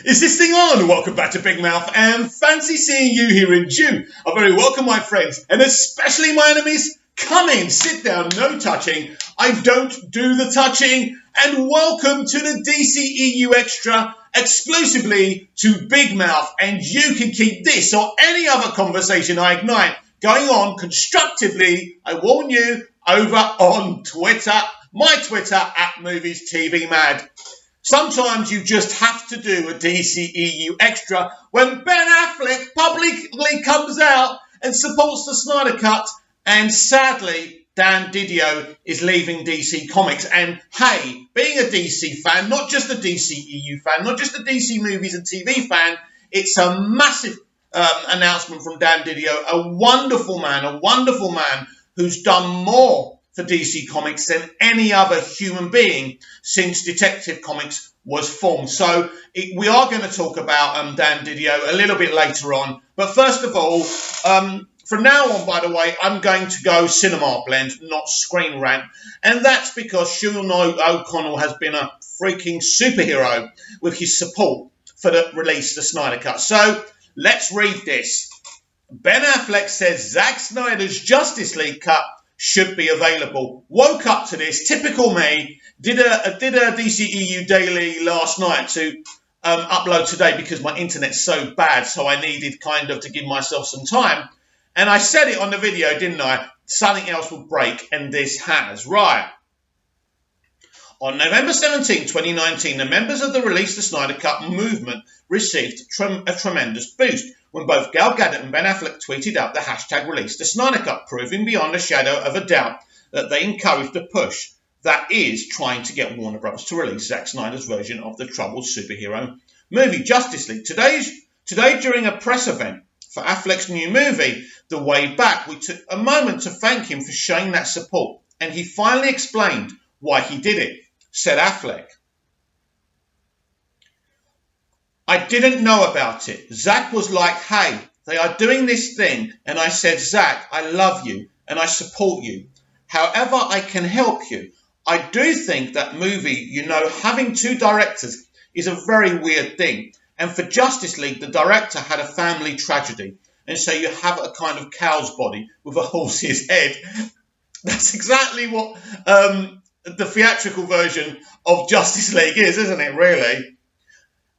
Is this thing on? Welcome back to Big Mouth, and fancy seeing you here in June. A very welcome, my friends, and especially my enemies. Come in, sit down, no touching. I don't do the touching. And welcome to the dceu Extra, exclusively to Big Mouth. And you can keep this or any other conversation I ignite going on constructively, I warn you, over on Twitter. My Twitter, @MoviesTVMad. Sometimes you just have to do a dceu Extra when Ben Affleck publicly comes out and supports the Snyder Cut, and sadly, Dan Didio is leaving DC Comics. And hey, being a DC fan, not just a DCEU fan, not just a DC movies and TV fan, it's a massive announcement from Dan Didio, a wonderful man who's done more for DC Comics than any other human being since Detective Comics was formed. So we are going to talk about Dan Didio a little bit later on. But first of all, from now on, by the way, I'm going to go cinema blend, not screen rant. And that's because Sean O'Connell has been a freaking superhero with his support for the release of the Snyder Cut. So let's read this. Ben Affleck says Zack Snyder's Justice League cut should be available. Woke up to this, typical me. Did a DCEU daily last night to upload today because my internet's so bad, so I needed kind of to give myself some time. And I said it on the video, didn't I? Something else will break, and this has. Right. On November 17, 2019, the members of the Release the Snyder Cut movement received a tremendous boost when both Gal Gadot and Ben Affleck tweeted out the hashtag Release the Snyder Cut, proving beyond a shadow of a doubt that they encouraged a push that is trying to get Warner Bros. To release Zack Snyder's version of the troubled superhero movie Justice League. Today, during a press event for Affleck's new movie, The Way Back, we took a moment to thank him for showing that support, and he finally explained why he did it, said Affleck. I didn't know about it. Zack was like, hey, they are doing this thing, and I said, Zack, I love you, and I support you. However I can help you. I do think that movie, having two directors is a very weird thing. And for Justice League, the director had a family tragedy. And so you have a kind of cow's body with a horse's head. That's exactly what the theatrical version of Justice League is, isn't it, really?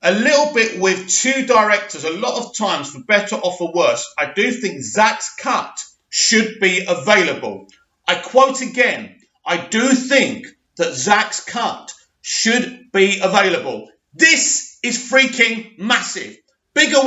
A little bit with two directors, a lot of times, for better or for worse, I do think Zack's cut should be available. I quote again, I do think that Zack's cut should be available. This is freaking massive. Bigger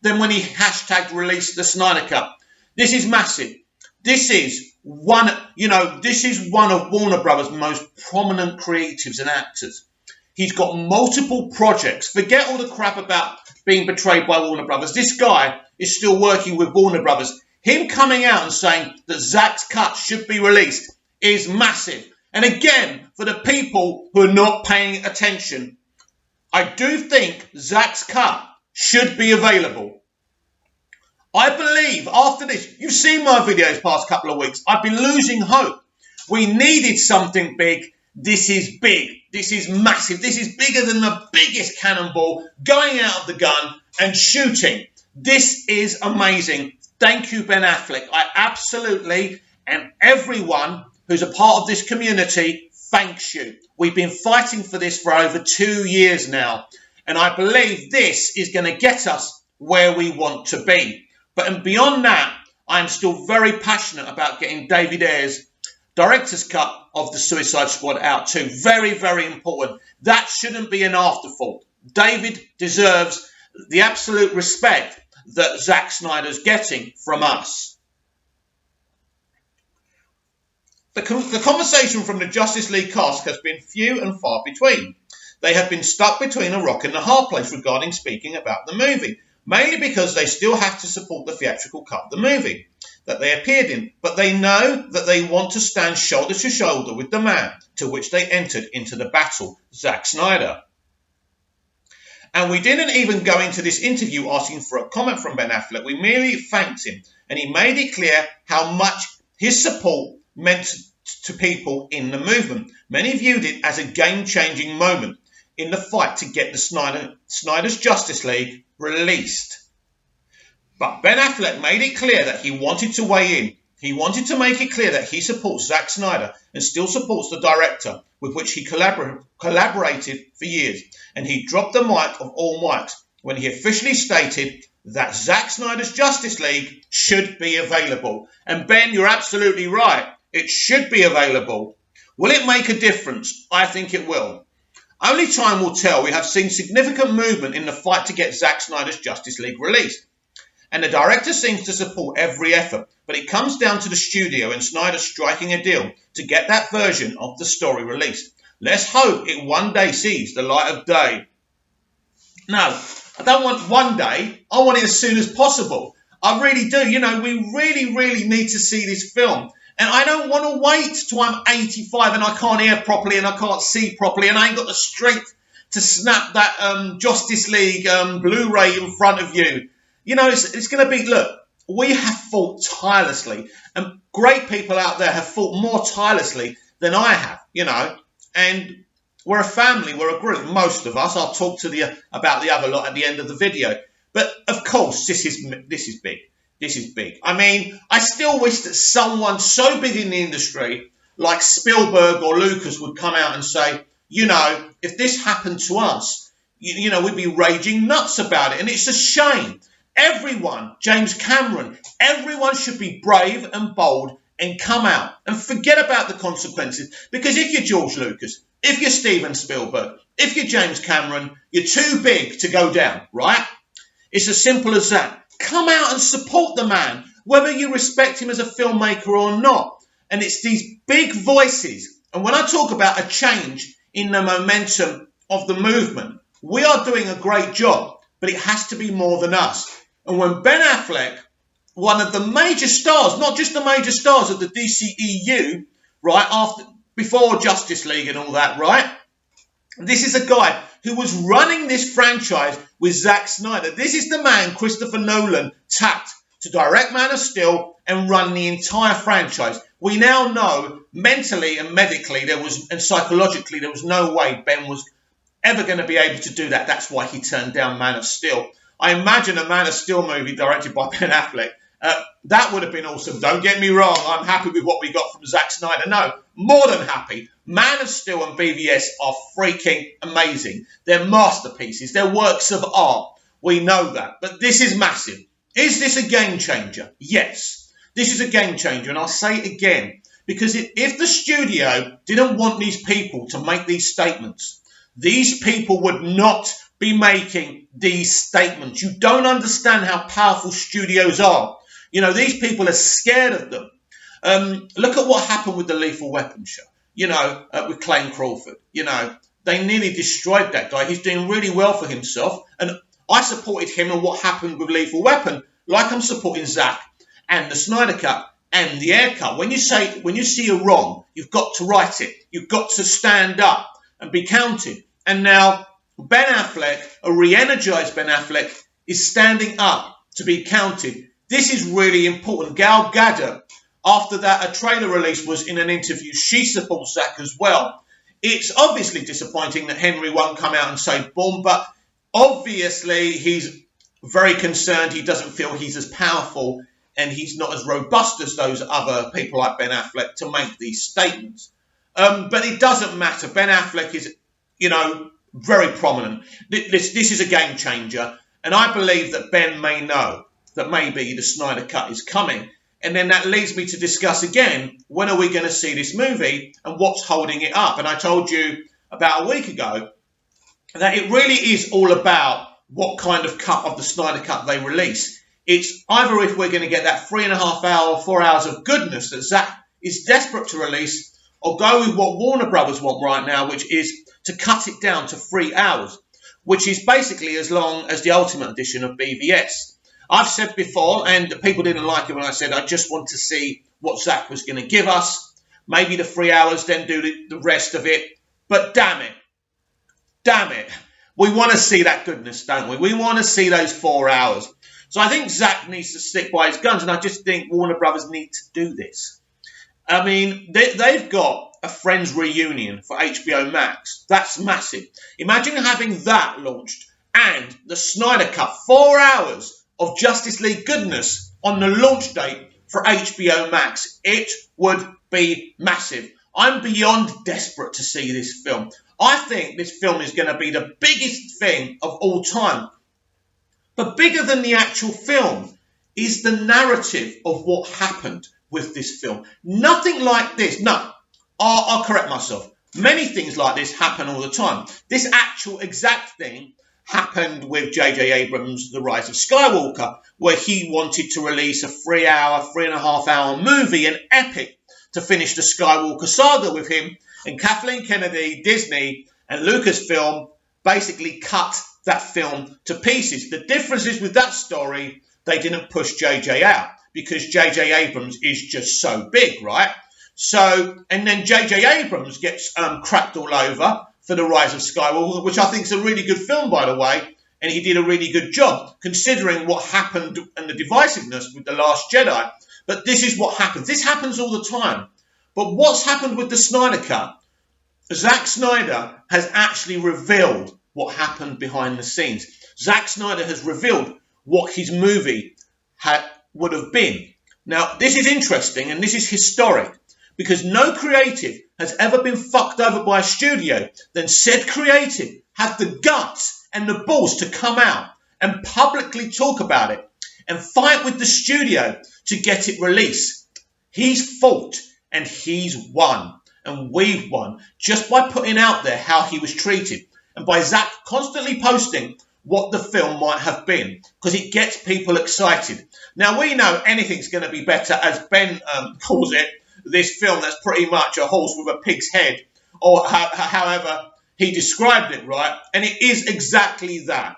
than when he hashtagged released the Snyder Cut. This is massive. This is one of Warner Brothers' most prominent creatives and actors. He's got multiple projects. Forget all the crap about being betrayed by Warner Brothers. This guy is still working with Warner Brothers. Him coming out and saying that Zack's cut should be released is massive. And again, for the people who are not paying attention, I do think Zack's cut should be available. I believe after this, you've seen my videos past couple of weeks, I've been losing hope. We needed something big. This is big. This is massive. This is bigger than the biggest cannonball going out of the gun and shooting. This is amazing. Thank you, Ben Affleck. I absolutely, and everyone who's a part of this community, thanks you. We've been fighting for this for over 2 years now, and I believe this is going to get us where we want to be. But beyond that, I'm still very passionate about getting David Ayer's director's cut of the Suicide Squad out too. Very, very important. That shouldn't be an afterthought. David deserves the absolute respect that Zack Snyder's getting from us. The conversation from the Justice League cast has been few and far between. They have been stuck between a rock and a hard place regarding speaking about the movie, mainly because they still have to support the theatrical cut of the movie that they appeared in, but they know that they want to stand shoulder to shoulder with the man to which they entered into the battle, Zack Snyder. And we didn't even go into this interview asking for a comment from Ben Affleck. We merely thanked him, and he made it clear how much his support meant to people in the movement. Many viewed it as a game-changing moment. in the fight to get the Snyder's Justice League released. But Ben Affleck made it clear that he wanted to weigh in. He wanted to make it clear that he supports Zack Snyder and still supports the director with which he collaborated for years. And he dropped the mic of all mics when he officially stated that Zack Snyder's Justice League should be available. And Ben, you're absolutely right. It should be available. Will it make a difference? I think it will. Only time will tell. We have seen significant movement in the fight to get Zack Snyder's Justice League released. And the director seems to support every effort. But it comes down to the studio and Snyder striking a deal to get that version of the story released. Let's hope it one day sees the light of day. No, I don't want one day. I want it as soon as possible. I really do. You know, we really need to see this film. And I don't want to wait till I'm 85 and I can't hear properly and I can't see properly and I ain't got the strength to snap that Justice League Blu-ray in front of you. You know, it's going to be, look, we have fought tirelessly and great people out there have fought more tirelessly than I have, you know, and we're a family, we're a group, most of us. I'll talk to about the other lot at the end of the video. But of course, this is big. This is big. I mean, I still wish that someone so big in the industry like Spielberg or Lucas would come out and say, you know, if this happened to us, you know, we'd be raging nuts about it. And it's a shame. Everyone, James Cameron, everyone should be brave and bold and come out and forget about the consequences. Because if you're George Lucas, if you're Steven Spielberg, if you're James Cameron, you're too big to go down, right? It's as simple as that. Come out and support the man, whether you respect him as a filmmaker or not. And it's these big voices. And when I talk about a change in the momentum of the movement, we are doing a great job, but it has to be more than us. And when Ben Affleck, one of the major stars, not just the major stars of the DCEU, right, before Justice League and all that, right? This is a guy who was running this franchise with Zack Snyder. This is the man Christopher Nolan tapped to direct Man of Steel and run the entire franchise. We now know mentally and medically and psychologically there was no way Ben was ever going to be able to do that. That's why he turned down Man of Steel. I imagine a Man of Steel movie directed by Ben Affleck. That would have been awesome. Don't get me wrong. I'm happy with what we got from Zack Snyder. No, more than happy. Man of Steel and BVS are freaking amazing. They're masterpieces. They're works of art. We know that. But this is massive. Is this a game changer? Yes. This is a game changer. And I'll say it again. Because if the studio didn't want these people to make these statements, these people would not be making these statements. You don't understand how powerful studios are. You know, these people are scared of them. Look at what happened with the Lethal Weapon show, you know, with Clayne Crawford. You know, they nearly destroyed that guy. He's doing really well for himself. And I supported him and what happened with Lethal Weapon, like I'm supporting Zack and the Snyder Cut and the Air Cut. When you see a wrong, you've got to right it. You've got to stand up and be counted. And now Ben Affleck, a re-energized Ben Affleck, is standing up to be counted. This is really important. Gal Gadot, after that, a trailer release was in an interview. She supports Zack as well. It's obviously disappointing that Henry won't come out and say boom, but obviously he's very concerned. He doesn't feel he's as powerful and he's not as robust as those other people like Ben Affleck to make these statements. But it doesn't matter. Ben Affleck is, you know, very prominent. This is a game changer. And I believe that Ben may know that maybe the Snyder Cut is coming. And then that leads me to discuss again, when are we going to see this movie and what's holding it up? And I told you about a week ago that it really is all about what kind of cut of the Snyder Cut they release. It's either if we're going to get that 3.5 hour, 4 hours of goodness that Zack is desperate to release, or go with what Warner Brothers want right now, which is to cut it down to 3 hours, which is basically as long as the Ultimate Edition of BVS. I've said before, and people didn't like it when I said I just want to see what Zack was going to give us. Maybe the 3 hours, then do the rest of it. But damn it, we want to see that goodness, don't we? We want to see those 4 hours. So I think Zack needs to stick by his guns, and I just think Warner Brothers need to do this. I mean, they've got a Friends reunion for HBO Max. That's massive. Imagine having that launched and the Snyder Cut, 4 hours of Justice League goodness on the launch date for HBO Max. It would be massive. I'm beyond desperate to see this film. I think this film is going to be the biggest thing of all time. But bigger than the actual film is the narrative of what happened with this film. Nothing like this. No, I'll correct myself. Many things like this happen all the time. This actual exact thing happened with J.J. Abrams' The Rise of Skywalker, where he wanted to release a 3.5 hour movie, an epic, to finish the Skywalker saga with him. And Kathleen Kennedy, Disney, and Lucasfilm basically cut that film to pieces. The difference is with that story, they didn't push J.J. out because J.J. Abrams is just so big, right? So, and then J.J. Abrams gets crapped all over for The Rise of Skywalker, which I think is a really good film, by the way, and he did a really good job considering what happened and the divisiveness with The Last Jedi. But this is what happens. This happens all the time. But what's happened with the Snyder Cut? Zack Snyder has actually revealed what happened behind the scenes. Zack Snyder has revealed what his movie would have been. Now, this is interesting and this is historic because no creative has ever been fucked over by a studio. Then said creative had the guts and the balls to come out and publicly talk about it and fight with the studio to get it released. He's fought and he's won. And we've won just by putting out there how he was treated and by Zack constantly posting what the film might have been because it gets people excited. Now, we know anything's going to be better, as Ben calls it, this film that's pretty much a horse with a pig's head, or however he described it, right? And it is exactly that.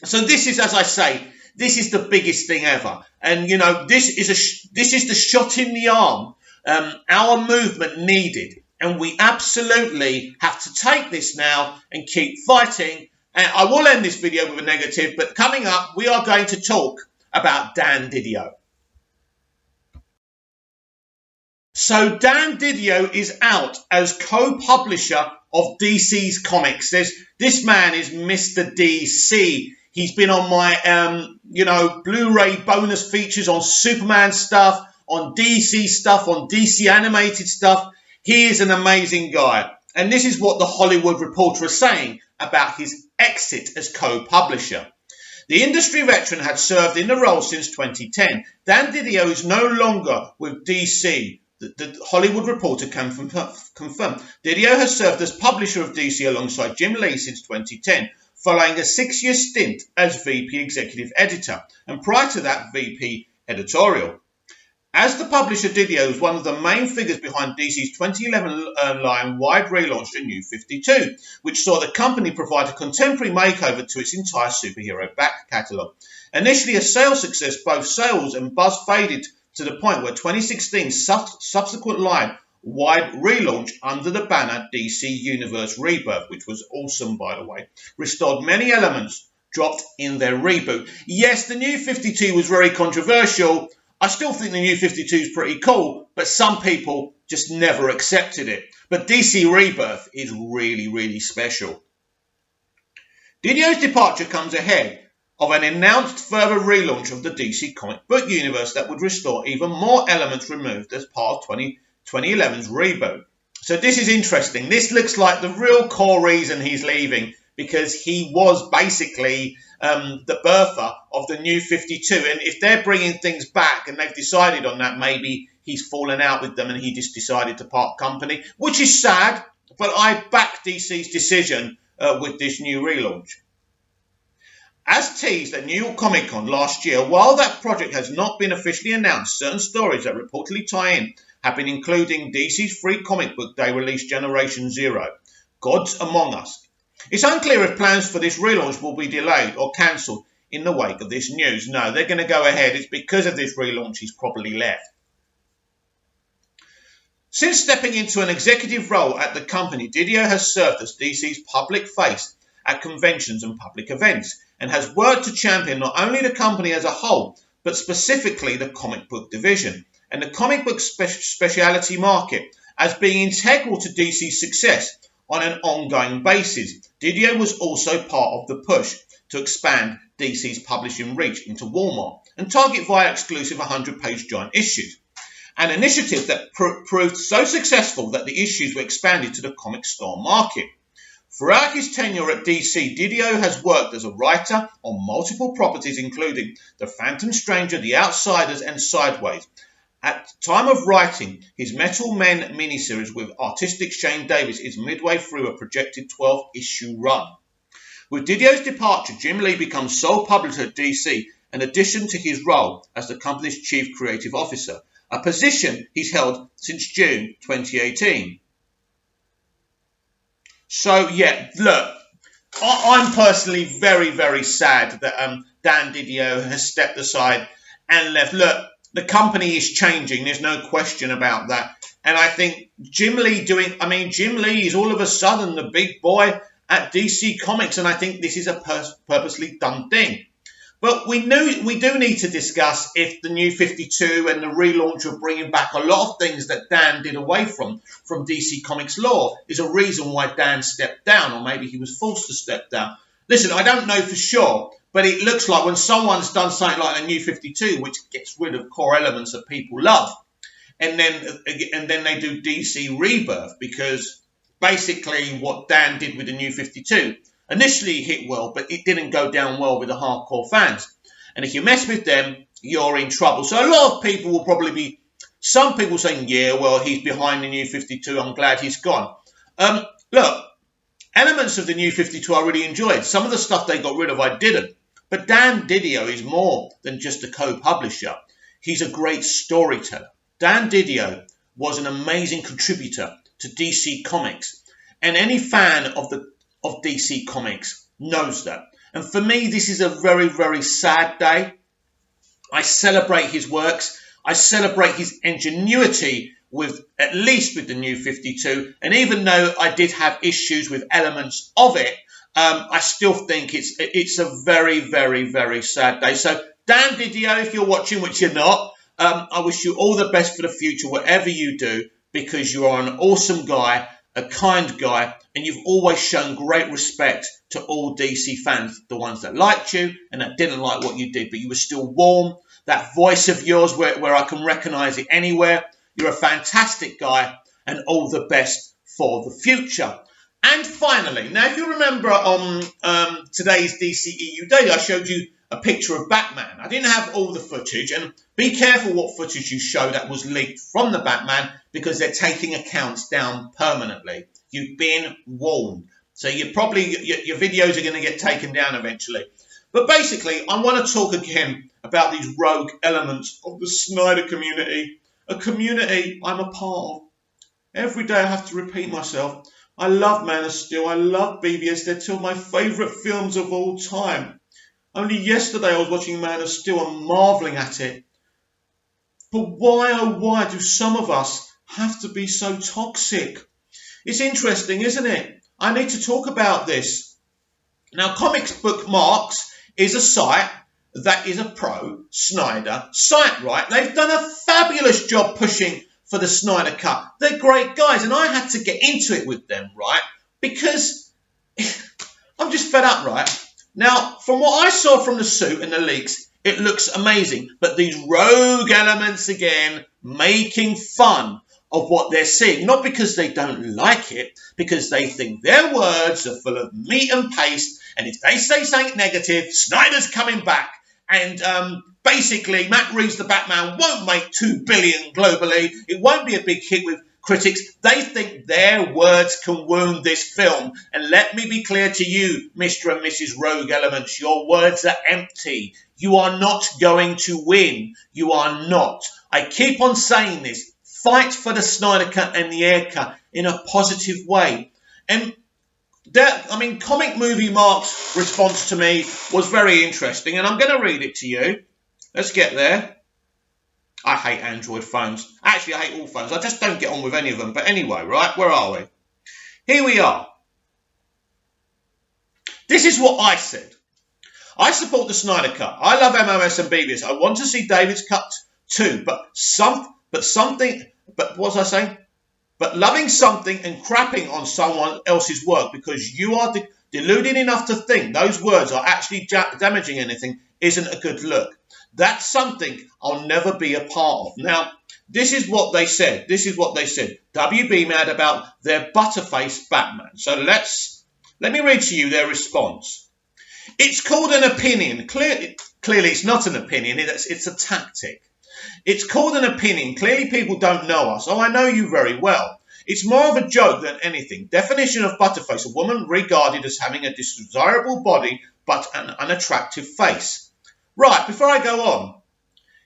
So this is, as I say, this is the biggest thing ever. And, you know, this is the shot in the arm our movement needed. And we absolutely have to take this now and keep fighting. And I will end this video with a negative, but coming up, we are going to talk about Dan Didio. So Dan Didio is out as co-publisher of DC's comics. This man is Mr. DC. He's been on my, Blu-ray bonus features on Superman stuff, on DC stuff, on DC animated stuff. He is an amazing guy. And this is what the Hollywood Reporter is saying about his exit as co-publisher. The industry veteran had served in the role since 2010. Dan Didio is no longer with DC. The Hollywood Reporter can confirm. Didio has served as publisher of DC alongside Jim Lee since 2010, following a 6-year stint as VP Executive Editor, and prior to that, VP Editorial. As the publisher, Didio was one of the main figures behind DC's 2011 line-wide relaunch, The New 52, which saw the company provide a contemporary makeover to its entire superhero back catalogue. Initially a sales success, both sales and buzz faded to the point where 2016's subsequent line-wide relaunch under the banner DC Universe Rebirth, which was awesome, by the way, restored many elements dropped in their reboot. Yes, the New 52 was very controversial. I still think the New 52 is pretty cool, but some people just never accepted it. But DC Rebirth is really, really special. Didio's departure comes ahead of an announced further relaunch of the DC comic book universe that would restore even more elements removed as part of 2011's reboot. So this is interesting. This looks like the real core reason he's leaving, because he was basically the birther of the New 52. And if they're bringing things back and they've decided on that, maybe he's fallen out with them and he just decided to part company, which is sad, but I back DC's decision with this new relaunch. As teased at New York Comic Con last year, while that project has not been officially announced, certain stories that reportedly tie in have been including DC's free comic book day release Generation Zero, Gods Among Us. It's unclear if plans for this relaunch will be delayed or cancelled in the wake of this news. No, they're going to go ahead. It's because of this relaunch he's probably left. Since stepping into an executive role at the company, Didio has served as DC's public face at conventions and public events, and has worked to champion not only the company as a whole, but specifically the comic book division and the comic book specialty market, as being integral to DC's success on an ongoing basis. Didio was also part of the push to expand DC's publishing reach into Walmart and target via exclusive 100-page giant issues, an initiative that proved so successful that the issues were expanded to the comic store market. Throughout his tenure at DC, Didio has worked as a writer on multiple properties including The Phantom Stranger, The Outsiders and Sideways. At the time of writing, his Metal Men miniseries with artistic Shane Davis is midway through a projected 12-issue run. With Didio's departure, Jim Lee becomes sole publisher at DC in addition to his role as the company's chief creative officer, a position he's held since June 2018. So, yeah, look, I'm personally very, very sad that Dan Didio has stepped aside and left. Look, the company is changing. There's no question about that. And I think Jim Lee is all of a sudden the big boy at DC Comics. And I think this is a purposely done thing. But we do need to discuss if the New 52 and the relaunch of bringing back a lot of things that Dan did away from DC Comics lore is a reason why Dan stepped down, or maybe he was forced to step down. Listen, I don't know for sure, but it looks like when someone's done something like a New 52, which gets rid of core elements that people love, and then they do DC Rebirth, because basically what Dan did with the New 52 initially hit well, but it didn't go down well with the hardcore fans. And if you mess with them, you're in trouble. So a lot of people will probably be, some people saying, yeah, well, he's behind the New 52. I'm glad he's gone. Look, elements of the New 52 I really enjoyed. Some of the stuff they got rid of, I didn't. But Dan Didio is more than just a co-publisher. He's a great storyteller. Dan Didio was an amazing contributor to DC Comics. And any fan of DC Comics knows that. And for me, this is a very, very sad day. I celebrate his works. I celebrate his ingenuity at least with the New 52. And even though I did have issues with elements of it, I still think it's a very, very, very sad day. So Dan Didio, if you're watching, which you're not, I wish you all the best for the future, whatever you do, because you are an awesome guy, a kind guy, and you've always shown great respect to all DC fans, the ones that liked you and that didn't like what you did, but you were still warm. That voice of yours where I can recognize it anywhere. You're a fantastic guy, and all the best for the future. And finally, now if you remember on today's DCEU Day, I showed you a picture of Batman. I didn't have all the footage, and be careful what footage you show that was leaked from the Batman, because they're taking accounts down permanently. You've been warned. So your videos are going to get taken down eventually. But basically, I want to talk again about these rogue elements of the Snyder community, a community I'm a part of. Every day I have to repeat myself. I love Man of Steel. I love BVS. They're two of my favourite films of all time. Only yesterday I was watching Man of Steel and marvelling at it. But why, oh why, do some of us have to be so toxic? It's interesting, isn't it? I need to talk about this. Now, Comics Bookmarks is a site that is a pro-Snyder site, right? They've done a fabulous job pushing for the Snyder Cut. They're great guys, and I had to get into it with them, right? Because I'm just fed up, right? Now, from what I saw from the suit and the leaks, it looks amazing. But these rogue elements, again, making fun of what they're seeing. Not because they don't like it, because they think their words are full of meat and paste, and if they say something negative, Snyder's coming back. And basically, Matt Reeves' The Batman won't make $2 billion globally. It won't be a big hit with critics. They think their words can wound this film. And let me be clear to you, Mr. and Mrs. Rogue Elements, your words are empty. You are not going to win. You are not. I keep on saying this. Fight for the Snyder Cut and the Air Cut in a positive way. And Comic Movie Mark's response to me was very interesting, and I'm going to read it to you. Let's get there. I hate Android phones. Actually, I hate all phones. I just don't get on with any of them. But anyway, right, where are we? Here we are. This is what I said. I support the Snyder Cut. I love MOS and BBS. I want to see David's cut too. But what was I saying? But loving something and crapping on someone else's work because you are deluded enough to think those words are actually damaging anything isn't a good look. That's something I'll never be a part of. Now, this is what they said. WB mad about their butterface Batman. So let me read to you their response. It's called an opinion. Clearly it's not an opinion. It's a tactic. It's called an opinion. Clearly people don't know us. Oh, I know you very well. It's more of a joke than anything. Definition of butterface, a woman regarded as having a desirable body but an unattractive face. Right, before I go on,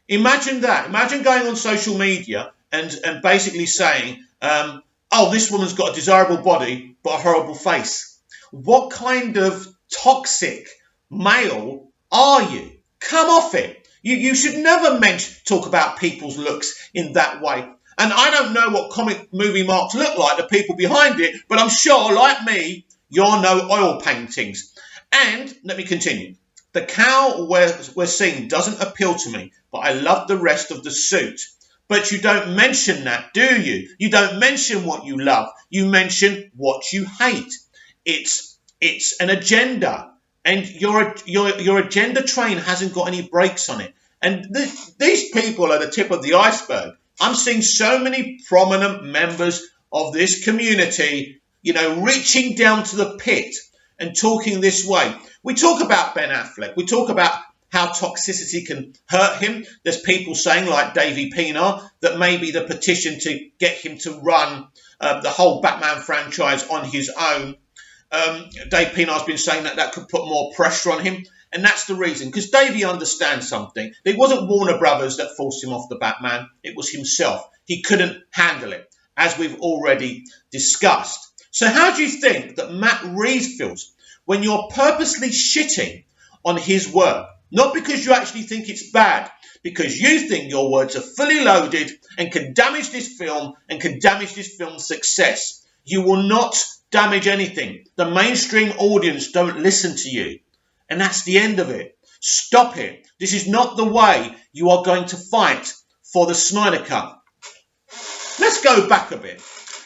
imagine that. Imagine going on social media and basically saying, oh, this woman's got a desirable body but a horrible face. What kind of toxic male are you? Come off it. You should never talk about people's looks in that way. And I don't know what comic movie marks look like, the people behind it, but I'm sure, like me, you're no oil paintings. And let me continue. The cowl we're seeing doesn't appeal to me, but I love the rest of the suit. But you don't mention that, do you? You don't mention what you love. You mention what you hate. It's an agenda. And your agenda train hasn't got any brakes on it. And these people are the tip of the iceberg. I'm seeing so many prominent members of this community, reaching down to the pit and talking this way. We talk about Ben Affleck. We talk about how toxicity can hurt him. There's people saying, like Davey Pienaar, that maybe the petition to get him to run the whole Batman franchise on his own. Dave Pienaar's been saying that could put more pressure on him. And that's the reason, because Davey understands something. It wasn't Warner Brothers that forced him off the Batman. It was himself. He couldn't handle it, as we've already discussed. So how do you think that Matt Reeves feels when you're purposely shitting on his work? Not because you actually think it's bad, because you think your words are fully loaded and can damage this film and can damage this film's success. You will not damage anything. The mainstream audience don't listen to you. And that's the end of it. Stop it. This is not the way you are going to fight for the Snyder Cut. Let's go back a bit.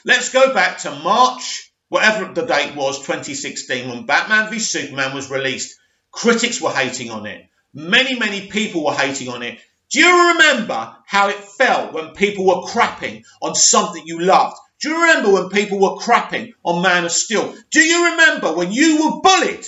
Let's go back to March, whatever the date was, 2016, when Batman v Superman was released. Critics were hating on it. Many people were hating on it. Do you remember how it felt when people were crapping on something you loved? Do you remember when people were crapping on Man of Steel? Do you remember when you were bullied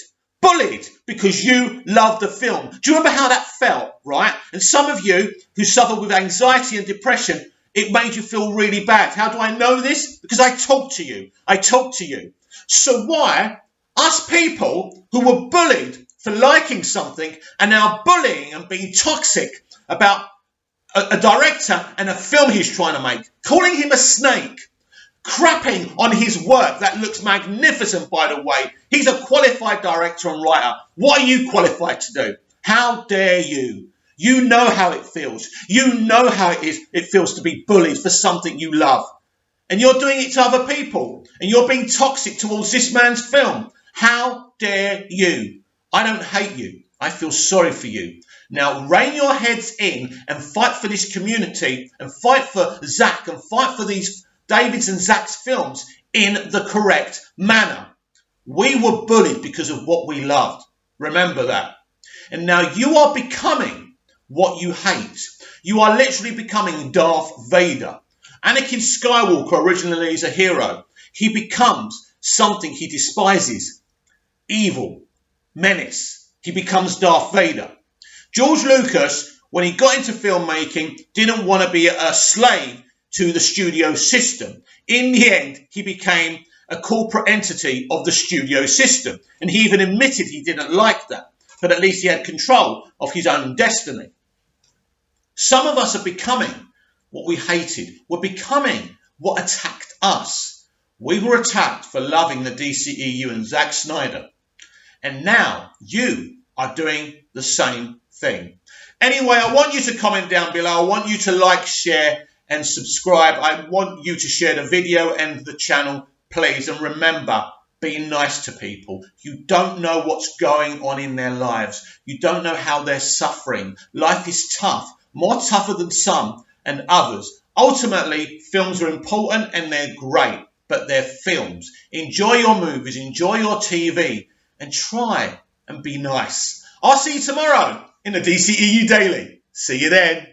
because you loved the film? Do you remember how that felt, right? And some of you who suffer with anxiety and depression, it made you feel really bad. How do I know this? Because I talk to you. So why us people who were bullied for liking something are now bullying and being toxic about a director and a film he's trying to make, calling him a snake, crapping on his work that looks magnificent, by the way. He's a qualified director and writer. What are you qualified to do? How dare you? You know how it feels. You know how it feels to be bullied for something you love. And you're doing it to other people. And you're being toxic towards this man's film. How dare you? I don't hate you. I feel sorry for you. Now rein your heads in and fight for this community and fight for Zack and fight for these David's and Zack's films in the correct manner. We were bullied because of what we loved. Remember that. And now you are becoming what you hate. You are literally becoming Darth Vader. Anakin Skywalker originally is a hero. He becomes something he despises. Evil. Menace. He becomes Darth Vader. George Lucas, when he got into filmmaking, didn't want to be a slave to the studio system. In the end, he became a corporate entity of the studio system. And he even admitted he didn't like that. But at least he had control of his own destiny. Some of us are becoming what we hated. We're becoming what attacked us. We were attacked for loving the DCEU and Zack Snyder. And now you are doing the same thing. Anyway, I want you to comment down below. I want you to like, share, and subscribe. I want you to share the video and the channel, please. And remember, be nice to people. You don't know what's going on in their lives. You don't know how they're suffering. Life is tough, more tougher than some, and others Ultimately, films are important and they're great, but they're films. Enjoy your movies, enjoy your TV, and try and be nice. I'll see you tomorrow in the DCEU Daily. See you then.